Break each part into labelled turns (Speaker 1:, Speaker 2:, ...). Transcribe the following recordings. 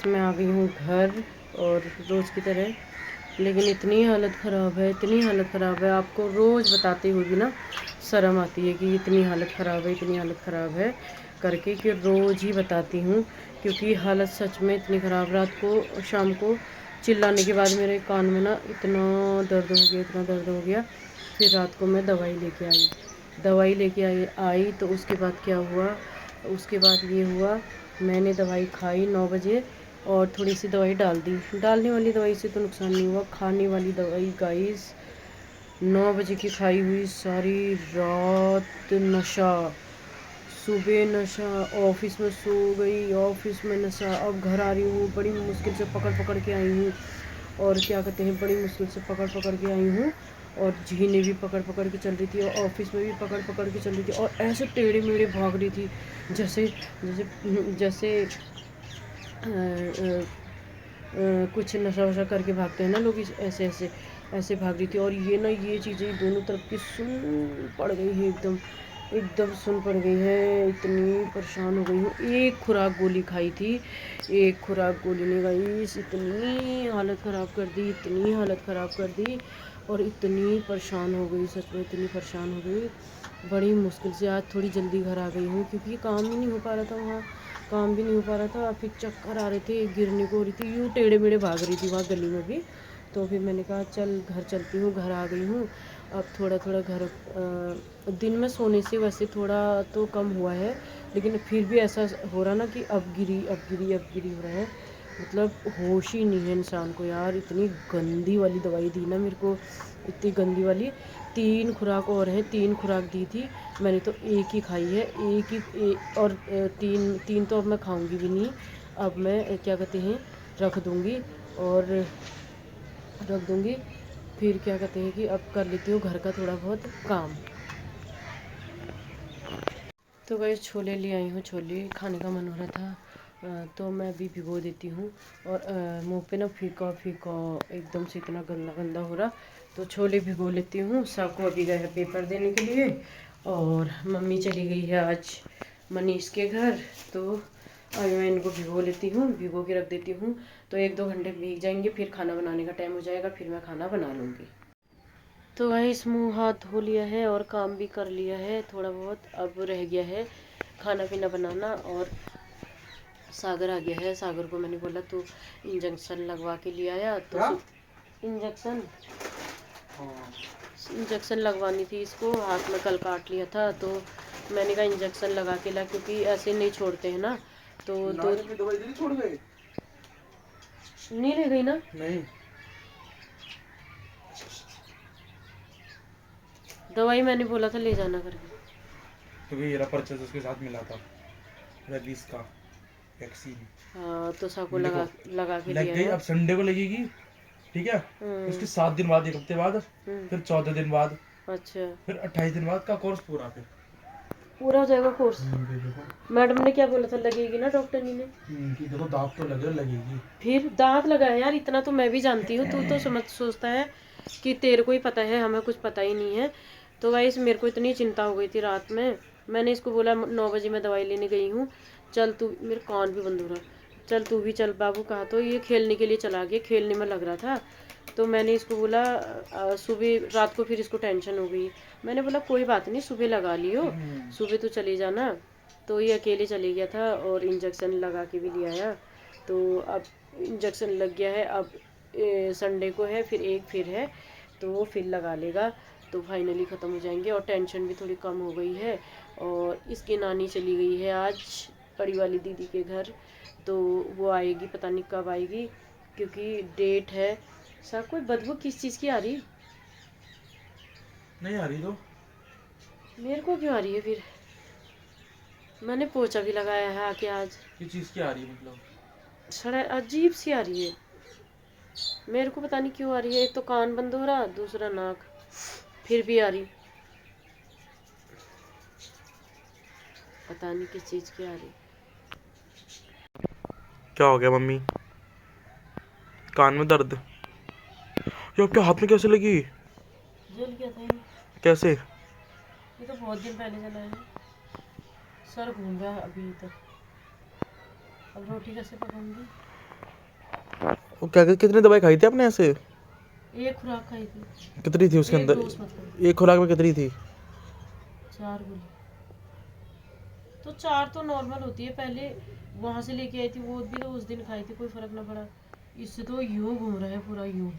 Speaker 1: मैं आ गई हूँ घर और रोज़ की तरह, लेकिन इतनी हालत ख़राब है, इतनी हालत ख़राब है, आपको रोज़ बताते हुए भी ना शर्म आती है कि इतनी हालत ख़राब है, इतनी हालत ख़राब है करके, कि रोज़ ही बताती हूँ क्योंकि हालत सच में इतनी ख़राब। रात को शाम को चिल्लाने के बाद मेरे कान में ना इतना दर्द हो गया, इतना दर्द हो गया। फिर रात को मैं दवाई लेके आई तो उसके बाद क्या हुआ, उसके बाद ये हुआ, मैंने दवाई खाई 9 बजे और थोड़ी सी दवाई डाल दी। डालने वाली दवाई से तो नुकसान नहीं हुआ, खाने वाली दवाई गाइस 9 बजे की खाई हुई, सारी रात नशा, सुबह नशा, ऑफिस में सो गई, ऑफिस में नशा, अब घर आ रही हूँ, बड़ी मुश्किल से पकड़ पकड़ के आई हूँ, और क्या कहते हैं, बड़ी मुश्किल से पकड़ पकड़ के आई हूँ, और झीने भी पकड़ पकड़ के चल रही थी, और ऑफिस में भी पकड़ पकड़ के चल रही थी, और ऐसे टेढ़े मेढ़े भाग रही थी जैसे जैसे जैसे कुछ नशा वशा करके भागते हैं ना लोग, ऐसे ऐसे ऐसे भाग रही थी। और ये ना, ये चीज़ें दोनों तरफ की सुन पड़ गई है, एकदम एकदम सुन पड़ गई है, इतनी परेशान हो गई हूँ। एक खुराक गोली खाई थी, एक खुराक गोली ने गई, इतनी हालत ख़राब कर दी, इतनी हालत ख़राब कर दी, और इतनी परेशान हो गई, सच में इतनी परेशान हो गई। बड़ी मुश्किल से आज थोड़ी जल्दी घर आ गई हूँ क्योंकि काम ही नहीं हो पा रहा था वहाँ, काम भी नहीं हो पा रहा था, फिर चक्कर आ रहे थे, गिरने को हो रही थी, यूँ टेढ़े मेढ़े भाग रही थी वहाँ गली में भी। तो फिर मैंने कहा चल घर चलती हूँ, घर आ गई हूँ। अब थोड़ा थोड़ा घर दिन में सोने से वैसे थोड़ा तो कम हुआ है, लेकिन फिर भी ऐसा हो रहा ना कि अब गिरी अब गिरी अब गिरी हो रहा है, मतलब होश ही नहीं है इंसान को यार। इतनी गंदी वाली दवाई दी ना मेरे को, इतनी गंदी वाली। 3 खुराक और है, 3 खुराक दी थी मैंने, तो एक ही खाई है, एक ही और तीन तीन तो अब मैं खाऊंगी भी नहीं। अब मैं क्या कहते हैं, रख दूंगी, और रख दूंगी। फिर क्या कहते हैं कि अब कर लेती हूँ घर का थोड़ा बहुत काम। तो वही छोले ले आई हूँ, छोले खाने का मन हो रहा था, तो मैं अभी भिगो देती हूँ। और मुंह पे ना फीका फीका एकदम से इतना गंदा गंदा हो रहा, तो छोले भिगो लेती हूँ। सबको अभी गए हैं पेपर देने के लिए, और मम्मी चली गई है आज मनीष के घर, तो अभी मैं इनको भिगो लेती हूँ, भिगो के रख देती हूँ। तो 1-2 घंटे भीग जाएंगे, फिर खाना बनाने का टाइम हो जाएगा, फिर मैं खाना बना लूँगी। तो वही मुँह हाथ धो लिया है और काम भी कर लिया है थोड़ा बहुत, अब रह गया है खाना पीना बनाना। और सागर आ गया है, सागर को मैंने बोला तो इंजेक्शन लगवा के ले आया, तो इंजेक्शन इंजेक्शन लगवानी थी इसको, हाथ में कल काट लिया था, तो मैंने कहा इंजेक्शन लगा के ला, क्योंकि ऐसे नहीं छोड़ते हैं ना। तो दवाई छोड़ गए, नहीं ले गई ना, नहीं दवाई मैंने बोला था ले जाना करके,
Speaker 2: तो ये रहा परचेज उसके साथ मिला था, रेबीज का वैक्सीन।
Speaker 1: हाँ तो सबको लगा के
Speaker 2: लग
Speaker 1: लिया
Speaker 2: गई,
Speaker 1: है।
Speaker 2: अब संडे को लगेगी, ठीक है। उसके 7 दिन बाद, 1 हफ्ते बाद, फिर 14 दिन बाद,
Speaker 1: अच्छा
Speaker 2: फिर 28 दिन बाद का कोर्स पूरा, फिर
Speaker 1: पूरा हो जाएगा कोर्स। मैडम ने क्या बोला था, लगेगी ना डॉक्टर ने
Speaker 2: कि देखो दांत तो लगे, लगेगी।
Speaker 1: फिर दांत लगाया यार, इतना तो मैं भी जानती हूँ, तू तो समझ सोचता है कि तेरे को ही पता है, हमें कुछ पता ही नहीं है। तो गाइस मेरे को इतनी चिंता हो गई थी रात में, मैंने इसको बोला 9 बजे मैं दवाई लेने गई हूँ, चल तू, मेरे कान भी बंद हो रहा, चल तू भी चल बाबू। कहा तो ये खेलने के लिए चला गया, खेलने में लग रहा था। तो मैंने इसको बोला सुबह, रात को फिर इसको टेंशन हो गई, मैंने बोला कोई बात नहीं सुबह लगा लियो, सुबह तो चले जाना। तो ये अकेले चले गया था और इंजेक्शन लगा के भी ले आया। तो अब इंजेक्शन लग गया है, अब संडे को है, फिर एक फिर है, तो वो फिर लगा लेगा, तो फाइनली ख़त्म हो जाएंगे, और टेंशन भी थोड़ी कम हो गई है। और इसकी नानी चली गई है आज बड़ी वाली दीदी के घर, तो वो आएगी, पता नहीं कब आएगी, क्योंकि डेट है। सब कोई बदबू किस चीज़ की आ रही,
Speaker 2: नहीं आ रही तो
Speaker 1: मेरे को क्यों आ रही है फिर, मैंने पोछा भी लगाया है आके आज,
Speaker 2: किस चीज की आ रही है, मतलब
Speaker 1: सड़ा अजीब सी आ रही है, मेरे को पता नहीं क्यों आ रही है। एक तो कान बंद हो रहा, दूसरा नाक, फिर भी आ रही, पता नहीं किस चीज़ की आ रही।
Speaker 2: क्या हो गया मम्मी, कान में दर्द, ये आपके हाथ में कैसे लगी,
Speaker 1: जल गया था ये
Speaker 2: कैसे?
Speaker 1: ये तो बहुत दिन पहले जला है, सर घूम रहा है अभी तक, अब रोटी कैसे पकाऊंगी।
Speaker 2: वो क्या कितनी दवाई खाई थी आपने ऐसे?
Speaker 1: एक खुराक खाई थी,
Speaker 2: कितनी थी उसके
Speaker 1: एक
Speaker 2: अंदर?
Speaker 1: डोज मतलब,
Speaker 2: एक खुराक में कितनी थी?
Speaker 1: 4 गोली। तो 4 तो नॉर्मल होती है, पहले वहाँ से लेके आई थी वो भी तो उस दिन खाई थी, कोई फर्क ना पड़ा। इससे तो यूं घूम रहा है पूरा, यूं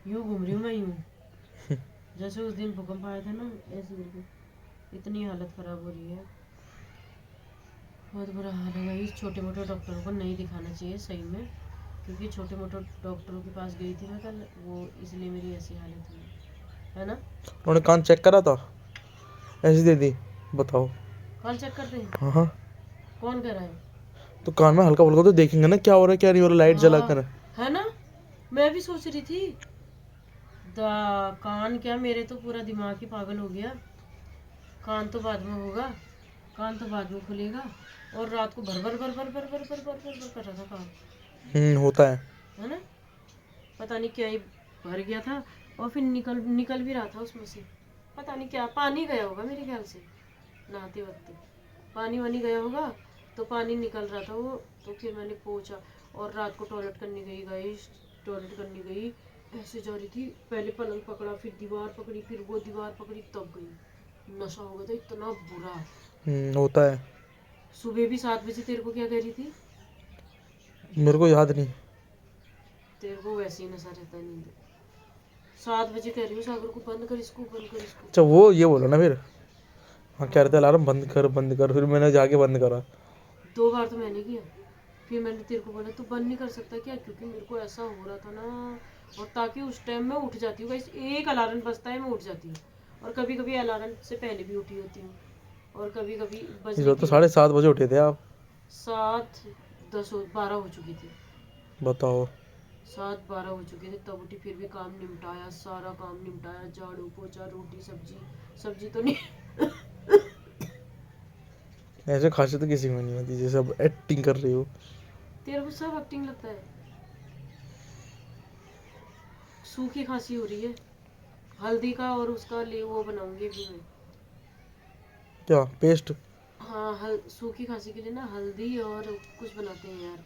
Speaker 1: यूं घूम रही हूँ मैं, यूं जैसे उस दिन भूकंप आया था ना, ऐसे करके इतनी हालत ख़राब हो रही है, बहुत बुरा हाल है भाई। छोटे मोटे डॉक्टरों को नहीं दिखाना चाहिए सही में, क्योंकि छोटे मोटे डॉक्टरों के पास गई थी मैं कल, वो इसलिए मेरी ऐसी हालत हुई है ना।
Speaker 2: उन्होंने कान चेक करा था? ऐसी दे दी? बताओ।
Speaker 1: कौन चेक करते हैं?
Speaker 2: हाँ हाँ।
Speaker 1: कौन कह रहा है?
Speaker 2: तो कान में हल्का फुल्का तो देखेंगे ना क्या हो रहा है क्या नहीं हो रहा, लाइट जला कर।
Speaker 1: हाँ, है ना, मैं भी सोच रही थी। कान क्या, मेरे तो पूरा दिमाग ही पागल हो गया। कान तो बाद में होगा, कान तो बाद में खुलेगा। और रात को भर भर भर भर भर भर भर भर भर भर कर रहा था कान,
Speaker 2: होता है।
Speaker 1: है ना। पता नहीं क्या ही भर गया था, और फिर निकल निकल भी रहा था उसमें से। पता नहीं क्या, पानी गया होगा मेरे ख्याल से, नहाते वक्त पानी वानी गया होगा, तो पानी निकल रहा था वो। तो फिर मैंने पोंछा, और रात को टॉयलेट करने गई गाइस, टॉयलेट करने गई, ऐसे जा रही थी, पहले पलंग पकड़ा, फिर दीवार पकड़ी, फिर वो दीवार पकड़ी, तब गई। नशा हो गया था इतना बुरा।
Speaker 2: होता है।
Speaker 1: सुबह भी 7 बजे तेरे को क्या कह रही थी?
Speaker 2: मेरे को याद नहीं।
Speaker 1: तेरे को वैसे ही नशा रहता है, नींद। 7 बजे कह रही हूँ सागर को, बंद कर इसको, बंद कर इसको।
Speaker 2: अच्छा वो ये बोलो ना फिर। हाँ कह रहे थे
Speaker 1: हाँ,
Speaker 2: अलार्म बंद कर, फिर मैंने जाके बंद करा।
Speaker 1: 2 बार तो मैंने किया। फिर मैंने तेरे को बोला तू बंद नहीं कर सकता क्या, क्योंकि मेरे को ऐसा हो रहा था ना। और ताकि उस टाइम मैं उठ जाती हूँ गाइस, एक अलार्म बजता है मैं उठ जाती हूँ। और कभी कभी अलार्म से पहले भी उठी होती हूँ, और कभी कभी
Speaker 2: इस
Speaker 1: बजने
Speaker 2: बार तो
Speaker 1: की
Speaker 2: 7:30 बजे उठे थे आप।
Speaker 1: 7:10 12 हो चुकी थी।
Speaker 2: बताओ।
Speaker 1: 7:12 हो चुके थे तब उठी, फिर भी काम निपटाया, सारा काम निपटाया, झाड़ू पोछा, रोटी सब्जी। सब्जी तो नहीं
Speaker 2: ऐसे खांसी तो किसी में नहीं होती जैसे अब एक्टिंग कर रही हो।
Speaker 1: तेरे को सब एक्टिंग लगता है। सूखी खांसी हो रही है, हल्दी का और उसका ले वो बनाऊंगी भी मैं।
Speaker 2: क्या पेस्ट?
Speaker 1: हाँ, सूखी खांसी के लिए ना हल्दी और कुछ बनाते हैं यार,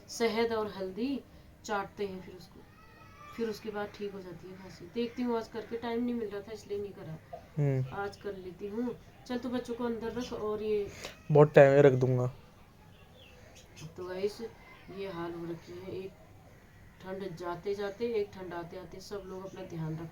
Speaker 1: शहद और हल्दी चाटते हैं, फिर उसको, फिर उसके बाद ठीक हो जाती है खांसी। देखती हूँ आज करके, टाइम नहीं मिल रहा था इसलिए नहीं करा, आज कर लेती हूँ। चल तू बच्चों को अंदर रख, और ये
Speaker 2: बहुत टाइम है, रख दूंगा।
Speaker 1: तो गाइस ये हाल हो रखी है, एक ठंड जाते जाते, एक ठंड आते आते, सब लोग अपना ध्यान रखें।